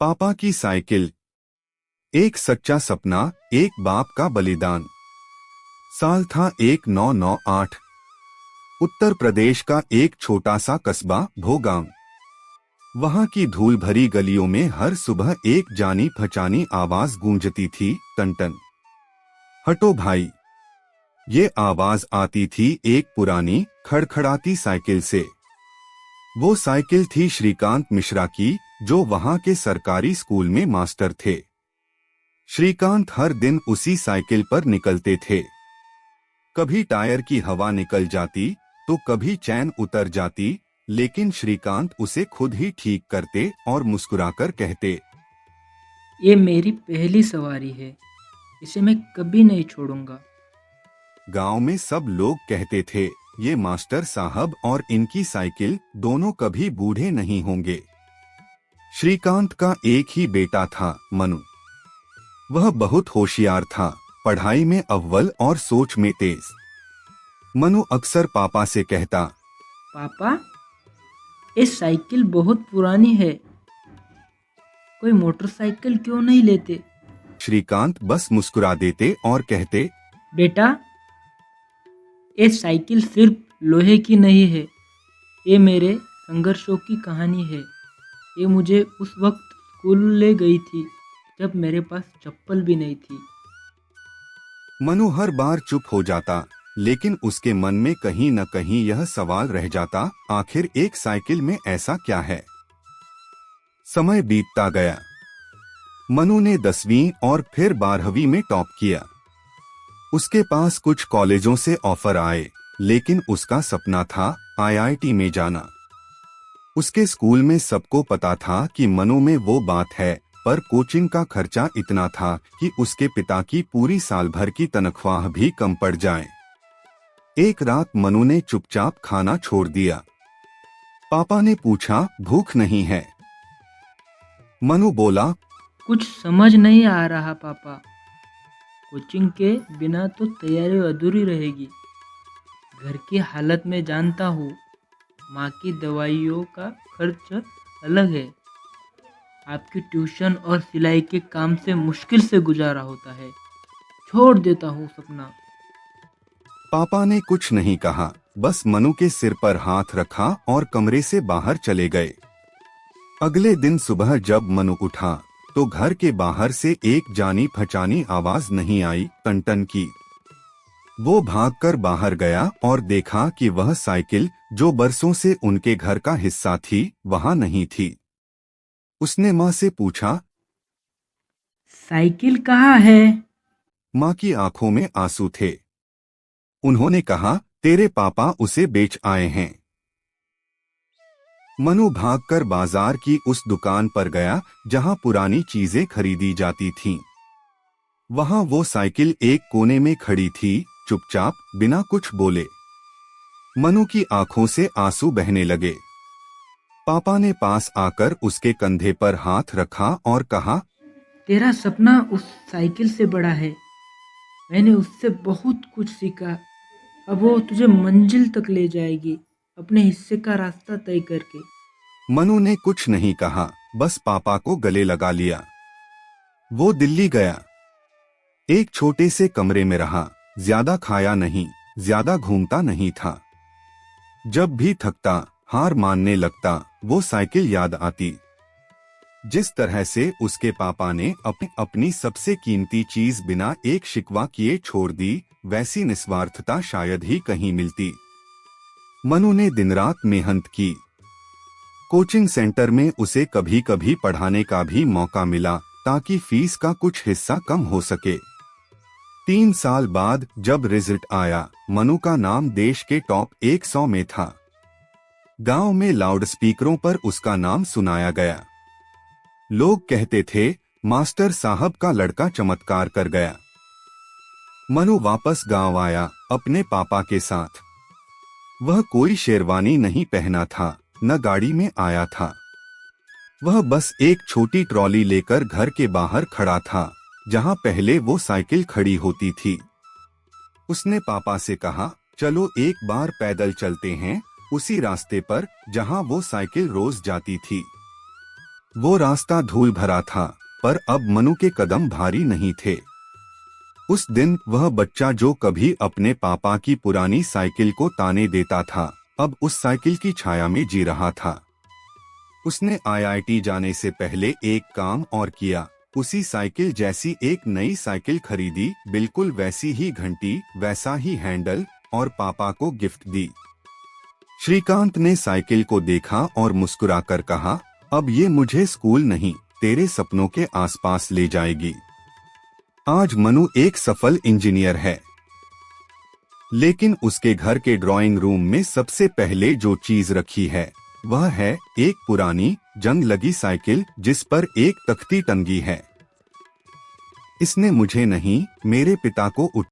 पापा की साइकिल। एक सच्चा सपना, एक बाप का बलिदान। साल था 1998। उत्तर प्रदेश का एक छोटा सा कस्बा भोगांव। वहां की धूल भरी गलियों में हर सुबह एक जानी पहचानी आवाज गूंजती थी, टन टन। हटो भाई। ये आवाज आती थी एक पुरानी खड़खड़ाती साइकिल से। वो साइकिल थी श्रीकांत मिश्रा की, जो वहां के सरकारी स्कूल में मास्टर थे। श्रीकांत हर दिन उसी साइकिल पर निकलते थे। कभी टायर की हवा निकल जाती तो कभी चैन उतर जाती, लेकिन श्रीकांत उसे खुद ही ठीक करते और मुस्कुराकर कहते, ये मेरी पहली सवारी है, इसे मैं कभी नहीं छोड़ूंगा। गांव में सब लोग कहते थे, ये मास्टर साहब और इनकी साइकिल दोनों कभी बूढ़े नहीं होंगे। श्रीकांत का एक ही बेटा था, मनु। वह बहुत होशियार था, पढ़ाई में अव्वल और सोच में तेज। मनु अक्सर पापा से कहता, पापा, ये साइकिल बहुत पुरानी है, कोई मोटरसाइकिल क्यों नहीं लेते? श्रीकांत बस मुस्कुरा देते और कहते, बेटा, ये साइकिल सिर्फ लोहे की नहीं है, ये मेरे संघर्षों की कहानी है। ये मुझे उस वक्त स्कूल ले गई थी जब मेरे पास चप्पल भी नहीं थी। मनु हर बार चुप हो जाता, लेकिन उसके मन में कहीं न कहीं यह सवाल रह जाता, आखिर एक साइकिल में ऐसा क्या है। समय बीतता गया। मनु ने 10वीं और फिर 12वीं में टॉप किया। उसके पास कुछ कॉलेजों से ऑफर आए, लेकिन उसका सपना था आईआईटी में जाना। उसके स्कूल में सबको पता था कि मनु में वो बात है, पर कोचिंग का खर्चा इतना था कि उसके पिता की पूरी साल भर की तनख्वाह भी कम पड़ जाए। एक रात मनु ने चुपचाप खाना छोड़ दिया। पापा ने पूछा, भूख नहीं है? मनु बोला, कुछ समझ नहीं आ रहा पापा। कोचिंग के बिना तो तैयारी अधूरी रहेगी। घर की हालत में जानता हूँ, माँ की दवाइयों का खर्च अलग है। आपकी ट्यूशन और सिलाई के काम से मुश्किल से गुजारा होता है। छोड़ देता हूँ सपना। पापा ने कुछ नहीं कहा, बस मनु के सिर पर हाथ रखा और कमरे से बाहर चले गए। अगले दिन सुबह जब मनु उठा तो घर के बाहर से एक जानी पहचानी आवाज नहीं आई, टन टन की। वो भागकर बाहर गया और देखा कि वह साइकिल, जो बरसों से उनके घर का हिस्सा थी, वहां नहीं थी। उसने माँ से पूछा, साइकिल कहाँ है? माँ की आंखों में आंसू थे। उन्होंने कहा, तेरे पापा उसे बेच आए हैं। मनु भागकर बाजार की उस दुकान पर गया जहां पुरानी चीजें खरीदी जाती थीं। वहां वो साइकिल एक कोने में खड़ी थी, चुपचाप, बिना कुछ बोले। मनु की आंखों से आंसू बहने लगे। पापा ने पास आकर उसके कंधे पर हाथ रखा और कहा, तेरा सपना उस साइकिल से बड़ा है। मैंने उससे बहुत कुछ सीखा। अब वो तुझे मंजिल तक ले जाएगी, अपने हिस्से का रास्ता तय करके। मनु ने कुछ नहीं कहा, बस पापा को गले लगा लिया। वो दिल्ली गया। एक छोटे से कमरे में रहा, ज्यादा खाया नहीं, ज्यादा घूमता नहीं था। जब भी थकता, हार मानने लगता, वो साइकिल याद आती। जिस तरह से उसके पापा ने अपनी सबसे कीमती चीज बिना एक शिकवा किए छोड़ दी, वैसी निस्वार्थता शायद ही कहीं मिलती। मनु ने दिन रात मेहनत की। कोचिंग सेंटर में उसे कभी कभी पढ़ाने का भी मौका मिला, ताकि फीस का कुछ हिस्सा कम हो सके। 3 साल बाद जब रिजल्ट आया, मनु का नाम देश के टॉप 100 में था। गांव में लाउडस्पीकरों पर उसका नाम सुनाया गया। लोग कहते थे, मास्टर साहब का लड़का चमत्कार कर गया। मनु वापस गांव आया, अपने पापा के साथ। वह कोई शेरवानी नहीं पहना था, न गाड़ी में आया था। वह बस एक छोटी ट्रॉली लेकर घर के बाहर खड़ा था, जहां पहले वो साइकिल खड़ी होती थी। उसने पापा से कहा, चलो एक बार पैदल चलते हैं, उसी रास्ते पर जहां वो साइकिल रोज जाती थी। वो रास्ता धूल भरा था, पर अब मनु के कदम भारी नहीं थे। उस दिन वह बच्चा जो कभी अपने पापा की पुरानी साइकिल को ताने देता था, अब उस साइकिल की छाया में जी रहा था। उसने आईआईटी जाने से पहले एक काम और किया। उसी साइकिल जैसी एक नई साइकिल खरीदी, बिल्कुल वैसी ही घंटी, वैसा ही हैंडल, और पापा को गिफ्ट दी। श्रीकांत ने साइकिल को देखा और मुस्कुराकर कहा, अब ये मुझे स्कूल नहीं, तेरे सपनों के आसपास ले जाएगी। आज मनु एक सफल इंजीनियर है, लेकिन उसके घर के ड्राइंग रूम में सबसे पहले जो चीज रखी है वह है एक पुरानी जंग लगी साइकिल जिस पर एक तख्ती टंगी है। इसने मुझे नहीं, मेरे पिता को